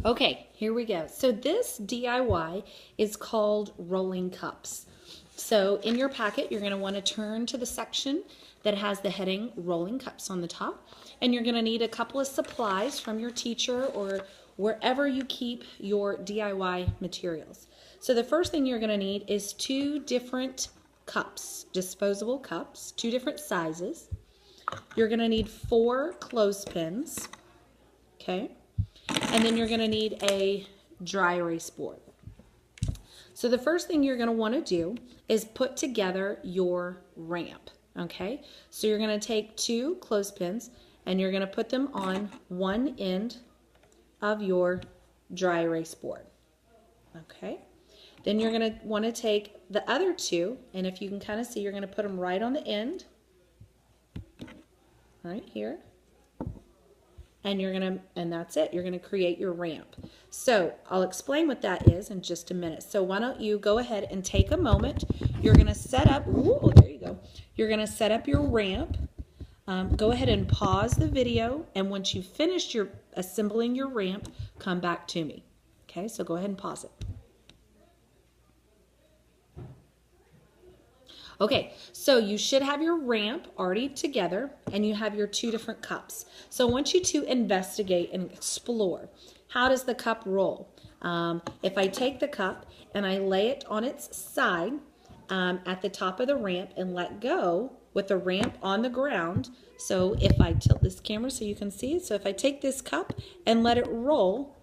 Okay, here we go. So this DIY is called rolling cups. So in your packet, you're going to want to turn to the section that has the heading rolling cups on the top. And you're going to need a couple of supplies from your teacher or wherever you keep your DIY materials. So the first thing you're going to need is 2 different cups, disposable cups, 2 different sizes. You're going to need 4 clothespins, okay? And then you're going to need a dry erase board. So the first thing you're going to want to do is put together your ramp, okay? So you're going to take 2 clothespins and you're going to put them on one end of your dry erase board, okay? Then you're going to want to take the other 2, and if you can kind of see, you're going to put them right on the end, right here. And that's it. You're gonna create your ramp. So I'll explain what that is in just a minute. So why don't you go ahead and take a moment. You're gonna set up, ooh, there you go. You're gonna set up your ramp. Go ahead and pause the video, and once you've finished your assembling your ramp, come back to me. Okay, so go ahead and pause it. Okay, so you should have your ramp already together and you have your 2 different cups. So I want you to investigate and explore. How does the cup roll? If I take the cup and I lay it on its side at the top of the ramp and let go with the ramp on the ground, so if I tilt this camera so you can see it, so if I take this cup and let it roll,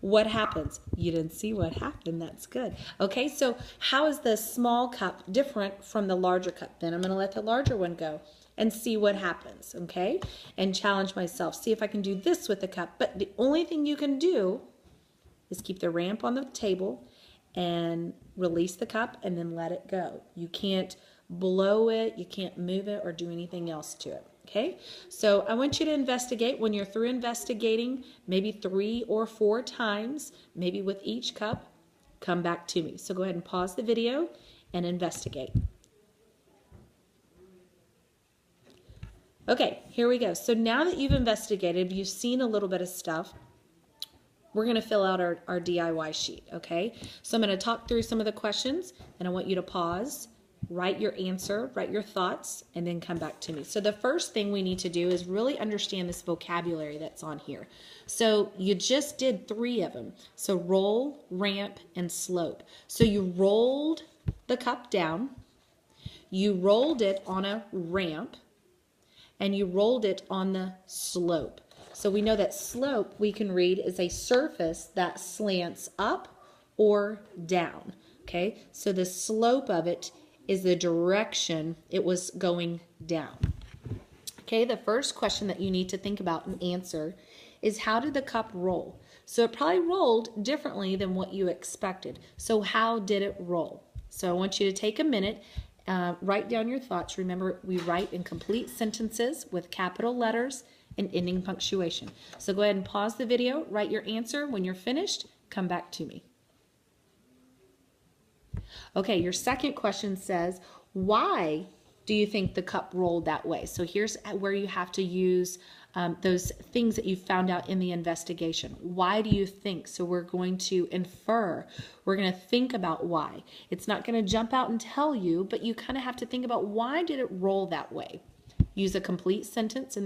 what happens? You didn't see what happened. That's good. Okay, so how is the small cup different from the larger cup? Then I'm going to let the larger one go and see what happens, okay? And challenge myself. See if I can do this with the cup. But the only thing you can do is keep the ramp on the table and release the cup and then let it go. You can't blow it, you can't move it or do anything else to it. Okay, so I want you to investigate. When you're through investigating, maybe 3 or 4 times, maybe with each cup, come back to me. So go ahead and pause the video and investigate. Okay, here we go. So now that you've investigated, you've seen a little bit of stuff, we're going to fill out our DIY sheet, okay? So I'm going to talk through some of the questions, and I want you to pause, write your answer, write your thoughts, and then come back to me. So the first thing we need to do is really understand this vocabulary that's on here. So you just did 3 of them. So roll, ramp, and slope. So you rolled the cup down, you rolled it on a ramp, and you rolled it on the slope. So we know that slope, we can read, is a surface that slants up or down. Okay, so the slope of it is the direction it was going down. Okay, the first question that you need to think about and answer is, how did the cup roll? So it probably rolled differently than what you expected. So how did it roll? So I want you to take a minute, write down your thoughts. Remember, we write in complete sentences with capital letters and ending punctuation. So go ahead and pause the video, write your answer. When you're finished, come back to me. Okay, your second question says, why do you think the cup rolled that way? So here's where you have to use those things that you found out in the investigation. Why do you think? So we're going to infer. We're going to think about why. It's not going to jump out and tell you, but you kind of have to think about, why did it roll that way? Use a complete sentence in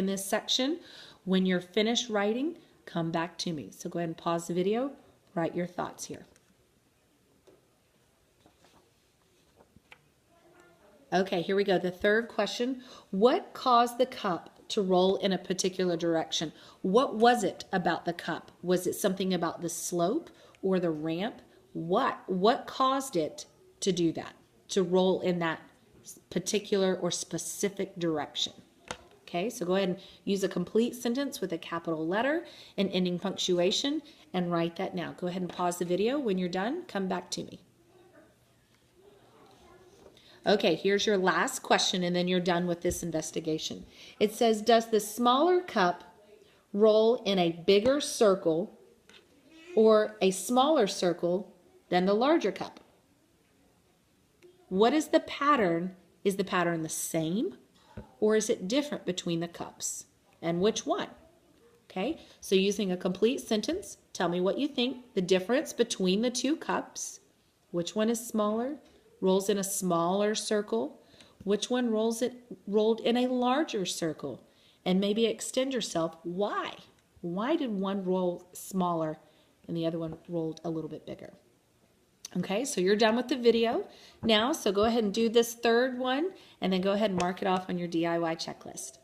this section. When you're finished writing, come back to me. So go ahead and pause the video, write your thoughts here. Okay, here we go. The third question, what caused the cup to roll in a particular direction? What was it about the cup? Was it something about the slope or the ramp? What caused it to do that, to roll in that particular or specific direction? Okay, so go ahead and use a complete sentence with a capital letter and ending punctuation and write that now. Go ahead and pause the video. When you're done, come back to me. Okay, here's your last question, and then you're done with this investigation. It says, does the smaller cup roll in a bigger circle or a smaller circle than the larger cup? What is the pattern? Is the pattern the same, or is it different between the cups? And which one? Okay, so using a complete sentence, tell me what you think, the difference between the two cups. Which one is smaller, rolls in a smaller circle? Which one rolled in a larger circle? And maybe extend yourself. Why? Why did one roll smaller and the other one rolled a little bit bigger? Okay, so you're done with the video now. So go ahead and do this third one and then go ahead and mark it off on your DIY checklist.